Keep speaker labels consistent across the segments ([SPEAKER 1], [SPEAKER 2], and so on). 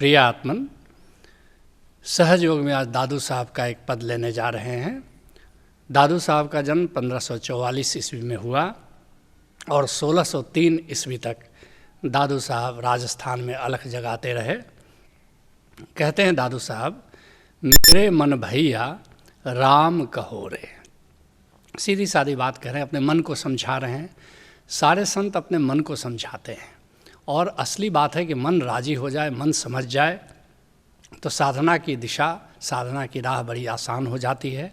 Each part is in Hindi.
[SPEAKER 1] प्रिय आत्मन, सहज योग में आज दादू साहब का एक पद लेने जा रहे हैं। दादू साहब का जन्म 1544 ईस्वी में हुआ और 1603 ईस्वी तक दादू साहब राजस्थान में अलख जगाते रहे। कहते हैं दादू साहब, मेरे मन भैया राम कहो रे। सीधी सादी बात कह रहे हैं, अपने मन को समझा रहे हैं। सारे संत अपने मन को समझाते हैं और असली बात है कि मन राजी हो जाए, मन समझ जाए तो साधना की दिशा, साधना की राह बड़ी आसान हो जाती है।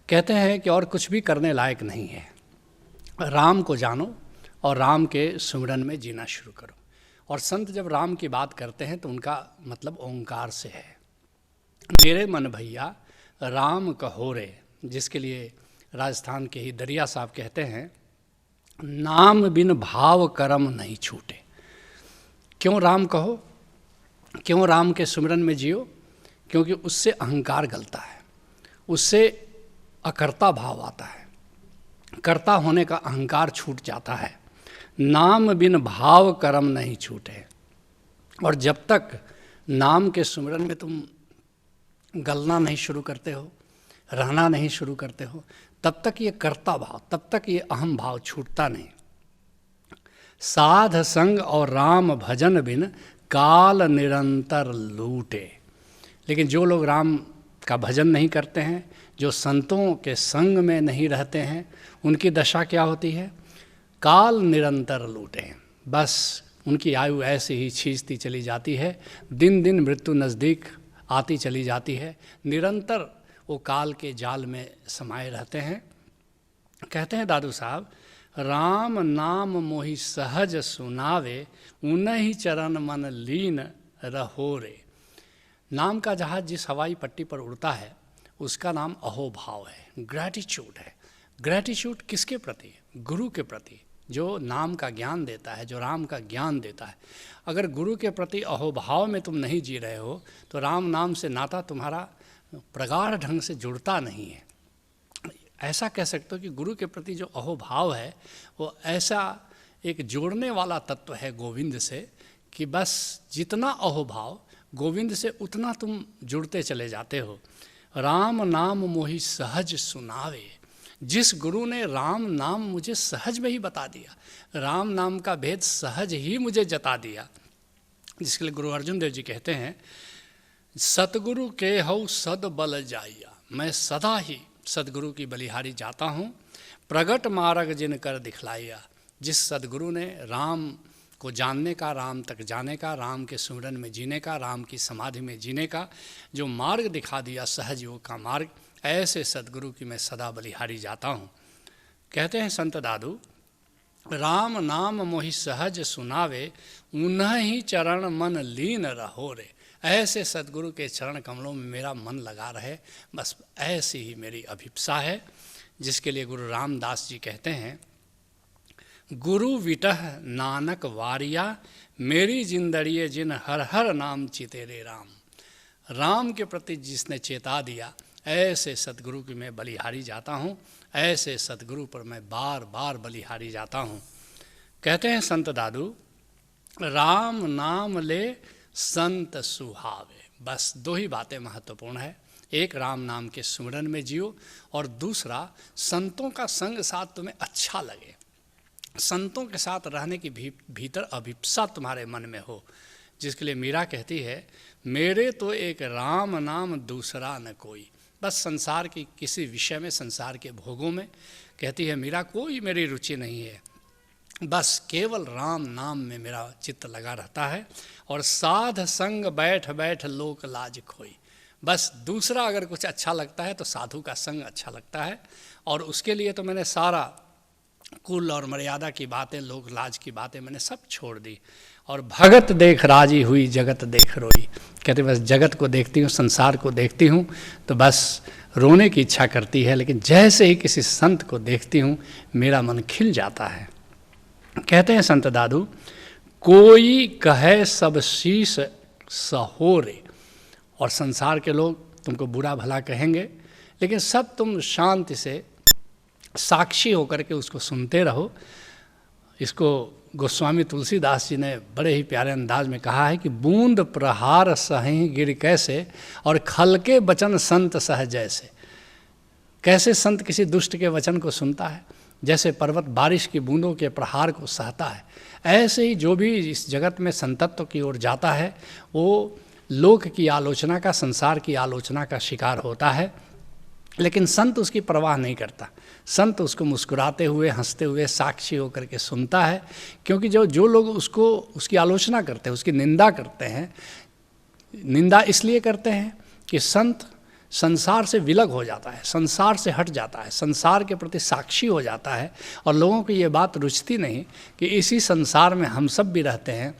[SPEAKER 1] कहते हैं कि और कुछ भी करने लायक नहीं है, राम को जानो और राम के सुमिरन में जीना शुरू करो। और संत जब राम की बात करते हैं तो उनका मतलब ओंकार से है। मेरे मन भैया राम कहो रे, जिसके लिए राजस्थान के ही दरिया साहब कहते हैं, नाम बिन भाव कर्म नहीं छूटे। क्यों राम कहो, क्यों राम के सुमिरन में जियो? क्योंकि उससे अहंकार गलता है, उससे अकर्ता भाव आता है, कर्ता होने का अहंकार छूट जाता है। नाम बिन भाव कर्म नहीं छूटे। और जब तक नाम के सुमिरन में तुम गलना नहीं शुरू करते हो, रहना नहीं शुरू करते हो, तब तक ये कर्ता भाव, तब तक ये अहम भाव छूटता नहीं। साध संग और राम भजन बिन काल निरंतर लूटे। लेकिन जो लोग राम का भजन नहीं करते हैं, जो संतों के संग में नहीं रहते हैं, उनकी दशा क्या होती है? काल निरंतर लूटे। बस उनकी आयु ऐसे ही खींचती चली जाती है, दिन दिन मृत्यु नज़दीक आती चली जाती है, निरंतर वो काल के जाल में समाये रहते हैं। कहते हैं दादू साहब, राम नाम मोहि सहज सुनावे, उन्हीं चरण मन लीन रहो रे। नाम का जहाज जिस हवाई पट्टी पर उड़ता है उसका नाम अहोभाव है, ग्रैटिट्यूड है। ग्रैटिट्यूड किसके प्रति? गुरु के प्रति, जो नाम का ज्ञान देता है, जो राम का ज्ञान देता है। अगर गुरु के प्रति अहोभाव में तुम नहीं जी रहे हो तो राम नाम से नाता तुम्हारा प्रगाढ़ ढंग से जुड़ता नहीं है। ऐसा कह सकते हो कि गुरु के प्रति जो अहोभाव है वो ऐसा एक जोड़ने वाला तत्व है गोविंद से, कि बस जितना अहोभाव गोविंद से उतना तुम जुड़ते चले जाते हो। राम नाम मोहि सहज सुनावे। जिस गुरु ने राम नाम मुझे सहज में ही बता दिया, राम नाम का भेद सहज ही मुझे जता दिया, जिसके लिए गुरु अर्जुन देव जी कहते हैं, सतगुरु के हऊ सद बल जाइया। मैं सदा ही सदगुरु की बलिहारी जाता हूँ। प्रगट मार्ग जिन कर दिखलाइया। जिस सदगुरु ने राम को जानने का, राम तक जाने का, राम के सुमिरन में जीने का, राम की समाधि में जीने का जो मार्ग दिखा दिया, सहज योग का मार्ग, ऐसे सदगुरु की मैं सदा बलिहारी जाता हूँ। कहते हैं संत दादू, राम नाम मोहि सहज सुनावे, उन्हीं चरण मन लीन रहो रे। ऐसे सदगुरु के चरण कमलों में मेरा मन लगा रहे, बस ऐसी ही मेरी अभिप्सा है। जिसके लिए गुरु रामदास जी कहते हैं, गुरु विटह नानक वारिया, मेरी जिंदड़िए जिन हर हर नाम चिते रे राम। राम के प्रति जिसने चेता दिया, ऐसे सदगुरु की मैं बलिहारी जाता हूँ, ऐसे सदगुरु पर मैं बार बार बलिहारी जाता हूँ। कहते हैं संत दादू, राम नाम ले संत सुहावे। बस दो ही बातें महत्वपूर्ण है, एक राम नाम के सुमिरन में जियो और दूसरा संतों का संग साथ तुम्हें अच्छा लगे, संतों के साथ रहने की भीतर अभिप्सा तुम्हारे मन में हो। जिसके लिए मीरा कहती है, मेरे तो एक राम नाम दूसरा न कोई। बस संसार की किसी विषय में, संसार के भोगों में, कहती है मीरा, कोई मेरी रुचि नहीं है, बस केवल राम नाम में मेरा चित्त लगा रहता है। और साध संग बैठ बैठ लोक लाज खोई। बस दूसरा अगर कुछ अच्छा लगता है तो साधु का संग अच्छा लगता है, और उसके लिए तो मैंने सारा कुल और मर्यादा की बातें, लोक लाज की बातें मैंने सब छोड़ दी। और भगत देख राजी हुई, जगत देख रोई। कहते बस जगत को देखती हूँ, संसार को देखती हूँ तो बस रोने की इच्छा करती है, लेकिन जैसे ही किसी संत को देखती हूँ मेरा मन खिल जाता है। कहते हैं संत दादू, कोई कहे सब शीश सहोरे। और संसार के लोग तुमको बुरा भला कहेंगे, लेकिन सब तुम शांति से साक्षी होकर के उसको सुनते रहो। इसको गोस्वामी तुलसीदास जी ने बड़े ही प्यारे अंदाज में कहा है कि बूंद प्रहार सही गिर कैसे, और खल के वचन संत सह जैसे। कैसे संत किसी दुष्ट के वचन को सुनता है, जैसे पर्वत बारिश की बूंदों के प्रहार को सहता है, ऐसे ही जो भी इस जगत में संतत्व की ओर जाता है वो लोक की आलोचना का, संसार की आलोचना का शिकार होता है, लेकिन संत उसकी परवाह नहीं करता। संत उसको मुस्कुराते हुए, हंसते हुए, साक्षी होकर के सुनता है, क्योंकि जो लोग उसकी आलोचना करते हैं, उसकी निंदा करते हैं, निंदा इसलिए करते हैं कि संत संसार से विलग हो जाता है, संसार से हट जाता है, संसार के प्रति साक्षी हो जाता है, और लोगों को ये बात रुचती नहीं कि इसी संसार में हम सब भी रहते हैं,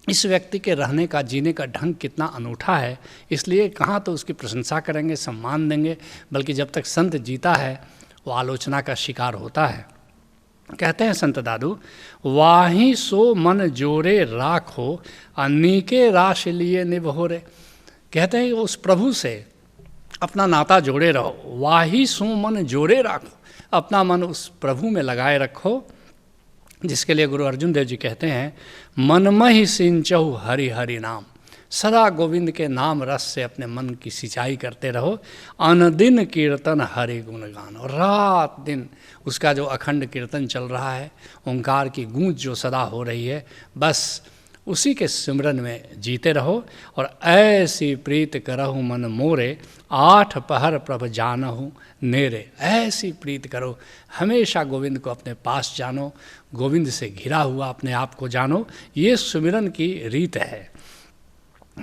[SPEAKER 1] इस व्यक्ति के रहने का, जीने का ढंग कितना अनूठा है, इसलिए कहाँ तो उसकी प्रशंसा करेंगे, सम्मान देंगे, बल्कि जब तक संत जीता है वो आलोचना का शिकार होता है। कहते हैं संत दादू, वाही सो मन जोरे राखो अनीके राश लिए निभोरे। कहते हैं उस प्रभु से अपना नाता जोड़े रहो, वाही सो मन जोड़े राखो, अपना मन उस प्रभु में लगाए रखो, जिसके लिए गुरु अर्जुन देव जी कहते हैं, मनमहि सिंचहु हरि हरि नाम, सदा गोविंद के नाम रस से अपने मन की सिंचाई करते रहो, अनदिन कीर्तन हरि गुणगान, और रात दिन उसका जो अखंड कीर्तन चल रहा है, ओंकार की गूंज जो सदा हो रही है, बस उसी के सिमरन में जीते रहो। और ऐसी प्रीत करहु मन मोरे, आठ पहर प्रभ जानहु नेरे। ऐसी प्रीत करो, हमेशा गोविंद को अपने पास जानो, गोविंद से घिरा हुआ अपने आप को जानो, ये सुमिरन की रीत है।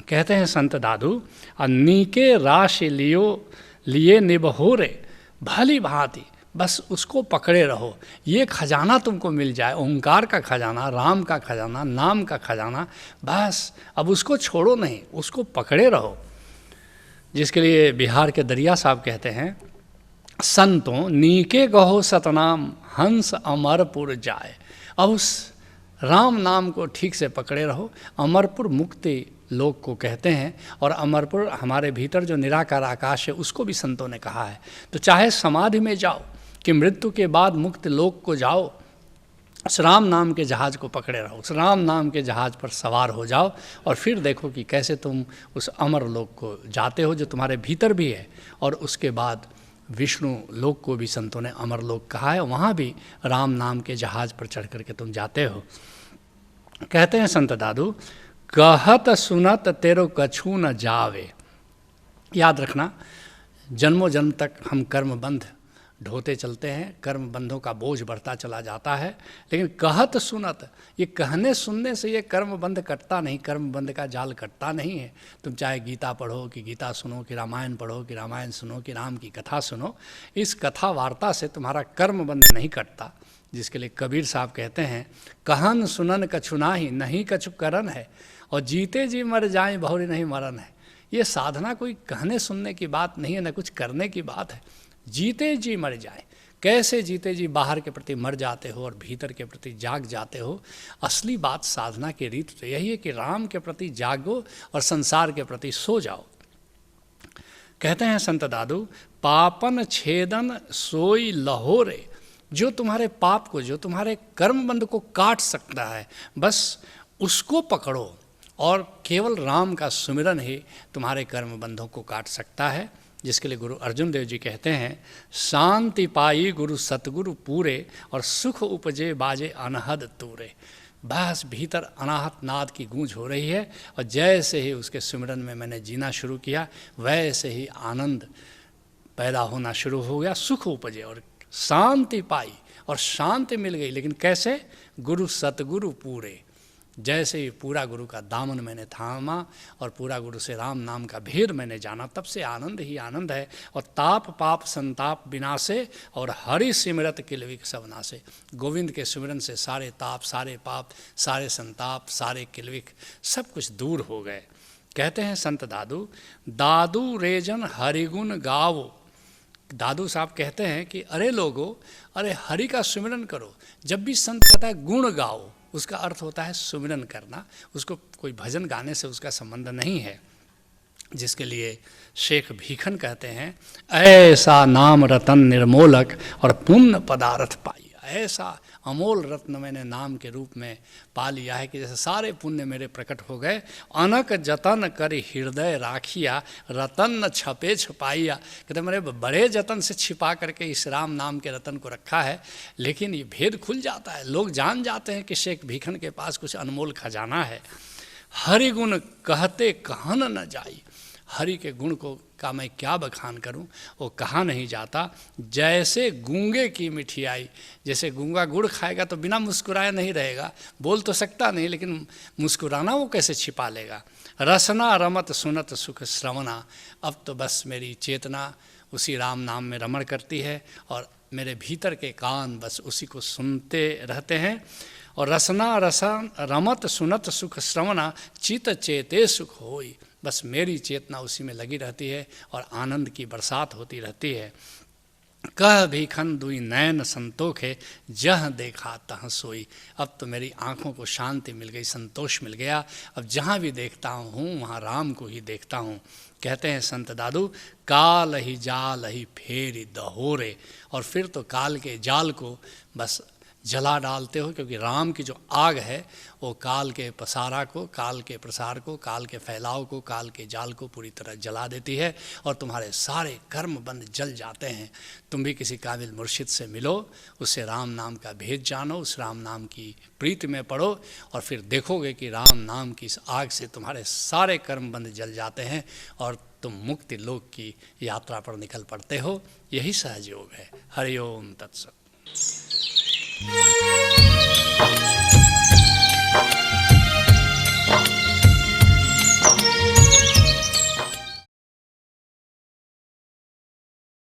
[SPEAKER 1] कहते हैं संत दादू, नीके राशि लिए निबहोरे, भली भांति बस उसको पकड़े रहो, ये खजाना तुमको मिल जाए, ओंकार का खजाना, राम का खजाना, नाम का खजाना, बस अब उसको छोड़ो नहीं, उसको पकड़े रहो। जिसके लिए बिहार के दरिया साहब कहते हैं, संतों नीके गहो सतनाम, हंस अमरपुर जाए। अब उस राम नाम को ठीक से पकड़े रहो। अमरपुर मुक्ति लोक को कहते हैं, और अमरपुर हमारे भीतर जो निराकार आकाश है उसको भी संतों ने कहा है। तो चाहे समाधि में जाओ कि मृत्यु के बाद मुक्त लोक को जाओ, उस राम नाम के जहाज़ को पकड़े रहो, उस राम नाम के जहाज़ पर सवार हो जाओ, और फिर देखो कि कैसे तुम उस अमर लोक को जाते हो जो तुम्हारे भीतर भी है। और उसके बाद विष्णु लोक को भी संतों ने अमर लोक कहा है, वहाँ भी राम नाम के जहाज़ पर चढ़ करके तुम जाते हो। कहते हैं संत दादू, कहत सुनत तेरो कछु न जावे। याद रखना, जन्मों जन्म तक हम कर्मबंध ढोते चलते हैं, कर्म बंधों का बोझ बढ़ता चला जाता है, लेकिन कहत सुनत, ये कहने सुनने से ये कर्म बंध कटता नहीं, कर्म बंध का जाल कटता नहीं है। तुम चाहे गीता पढ़ो कि गीता सुनो, कि रामायण पढ़ो कि रामायण सुनो, कि राम की कथा सुनो, इस कथा वार्ता से तुम्हारा कर्म बंध नहीं कटता। जिसके लिए कबीर साहब कहते हैं, कहन सुनन कछु नाही, नहीं कछु करन है, और जीते जी मर जाएं बहुरी नहीं मरन है। ये साधना कोई कहने सुनने की बात नहीं है, न कुछ करने की बात है। जीते जी मर जाए। कैसे जीते जी बाहर के प्रति मर जाते हो और भीतर के प्रति जाग जाते हो। असली बात साधना की रीत तो यही है कि राम के प्रति जागो और संसार के प्रति सो जाओ। कहते हैं संत दादू, पापन छेदन सोई लहोरे, जो तुम्हारे पाप को, जो तुम्हारे कर्मबंध को काट सकता है, बस उसको पकड़ो, और केवल राम का सुमिरन ही तुम्हारे कर्मबंधों को काट सकता है। जिसके लिए गुरु अर्जुन देव जी कहते हैं, शांति पाई गुरु सतगुरु पूरे, और सुख उपजे बाजे अनहद तूरे। बस भीतर अनाहत नाद की गूंज हो रही है, और जैसे ही उसके सुमिरन में मैंने जीना शुरू किया, वैसे ही आनंद पैदा होना शुरू हो गया, सुख उपजे और शांति पाई, और शांति मिल गई। लेकिन कैसे? गुरु सतगुरु पूरे। जैसे ही पूरा गुरु का दामन मैंने थामा और पूरा गुरु से राम नाम का भेद मैंने जाना, तब से आनंद ही आनंद है। और ताप पाप संताप विनाशे, और हरि सिमरत किलविक सब नासे। गोविंद के सिमरन से सारे ताप, सारे पाप, सारे संताप, सारे किलविक सब कुछ दूर हो गए। कहते हैं संत दादू, दादू रेजन हरिगुण गावो। दादू साहब कहते हैं कि अरे लोगो, अरे हरि का सुमिरन करो। जब भी संत कहता है गुण गाओ, उसका अर्थ होता है सुमिरन करना। उसको कोई भजन गाने से उसका संबंध नहीं है। जिसके लिए शेख भीखन कहते हैं, ऐसा नाम रतन निर्मोलक और पुण्य पदार्थ पाई। ऐसा अमोल रत्न मैंने नाम के रूप में पा लिया है कि जैसे सारे पुण्य मेरे प्रकट हो गए। अनक जतन कर हृदय राखिया, रतन न छपे छपाइया। कहते मेरे बड़े जतन से छिपा करके इस राम नाम के रतन को रखा है, लेकिन ये भेद खुल जाता है, लोग जान जाते हैं कि शेख भीखन के पास कुछ अनमोल खजाना है। हरि गुण कहते कहन न जाई, हरि के गुण को का मैं क्या बखान करूं, वो कहा नहीं जाता। जैसे गूंगे की मिठाई, जैसे गूंगा गुड़ खाएगा तो बिना मुस्कुराए नहीं रहेगा, बोल तो सकता नहीं लेकिन मुस्कुराना वो कैसे छिपा लेगा। रसना रमत सुनत सुख श्रवणा, अब तो बस मेरी चेतना उसी राम नाम में रमण करती है और मेरे भीतर के कान बस उसी को सुनते रहते हैं। और रसना रसन रमत सुनत सुख श्रवणा, चित चेते सुख होई, बस मेरी चेतना उसी में लगी रहती है और आनंद की बरसात होती रहती है। कह भीखन दुई नैन संतोखे, जह देखा तह सोई, अब तो मेरी आँखों को शांति मिल गई, संतोष मिल गया, अब जहाँ भी देखता हूँ वहाँ राम को ही देखता हूँ। कहते हैं संत दादू, काल ही जाल ही फेरी दहोरे, और फिर तो काल के जाल को बस जला डालते हो, क्योंकि राम की जो आग है वो काल के पसारा को, काल के प्रसार को, काल के फैलाव को, काल के जाल को पूरी तरह जला देती है और तुम्हारे सारे कर्म बंद जल जाते हैं। तुम भी किसी काबिल मुर्शिद से मिलो, उससे राम नाम का भेद जानो, उस राम नाम की प्रीति में पढ़ो और फिर देखोगे कि राम नाम की इस आग से तुम्हारे सारे कर्म बंद जल जाते हैं और तुम मुक्ति लोक की यात्रा पर निकल पड़ते हो। यही सहज योग है। हरि ओम तत्सत।